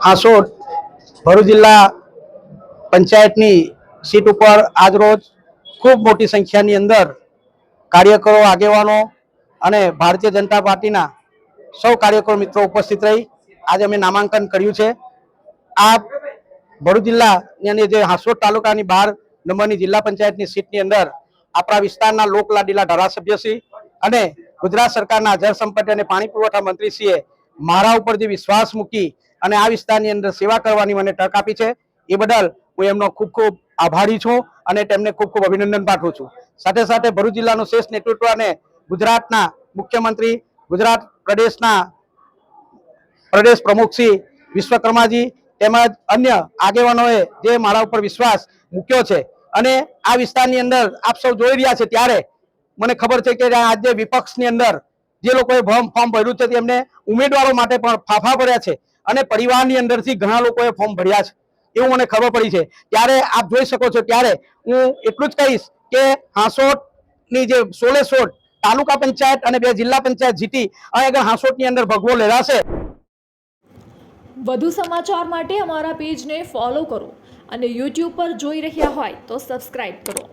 હાંસોદ ભરૂચ જિલ્લા પંચાયતની સીટ ઉપર આજરોજ ખૂબ મોટી સંખ્યાની અંદર કાર્યકરો, આગેવાનો અને ભારતીય જનતા પાર્ટીના સૌ કાર્યકરો મિત્રો ઉપસ્થિત રહી આજે અમે નામાંકન કર્યું છે। આ ભરૂચ જિલ્લાની જે હાંસોદ તાલુકાની 12 નંબરની જિલ્લા પંચાયતની સીટની અંદર આપણા વિસ્તારના લોકલાડીલા ધારાસભ્યશ્રી અને ગુજરાત સરકારના જળસંપત્તિ અને પાણી પુરવઠા મંત્રીશ્રીએ મારા ઉપર જે વિશ્વાસ મૂકી અને આ વિસ્તારની અંદર સેવા કરવાની મને તક આપી છે એ બદલ હું એમનો ખૂબ ખૂબ આભારી છું અને તેમને ખૂબ ખૂબ અભિનંદન પાઠવું છું। સાથે સાથે ભરૂચ જિલ્લાનું શ્રેષ્ઠ નેતૃત્વ અને ગુજરાતના મુખ્યમંત્રી, ગુજરાત પ્રદેશના પ્રદેશ પ્રમુખ શ્રી વિશ્વકર્માજી તેમજ અન્ય આગેવાનોએ જે મારા ઉપર વિશ્વાસ મૂક્યો છે અને આ વિસ્તારની અંદર આપ સૌ જોઈ રહ્યા છે ત્યારે મને ખબર છે કે આજે વિપક્ષની અંદર જે લોકોએ ફોર્મ ભર્યું છે તેમને ઉમેદવારો માટે પણ ફાફા ભર્યા છે અને પરિવારની અંદરથી ઘણા લોકોએ ફોર્મ ભર્યા છે એવું મને ખબર પડી છે। ત્યારે આપ જોઈ શકો છો ત્યારે હું એટલું જ કહીશ કે હાંસોદની જે 16 તાલુકા પંચાયત અને 2 જિલ્લા પંચાયત જીતી અને અગર હાંસોદની અંદર ભગવો લેરાશે। વધુ સમાચાર માટે અમારા પેજને ફોલો કરો અને YouTube પર જોઈ રહ્યા હોય તો સબસ્ક્રાઇબ કરો।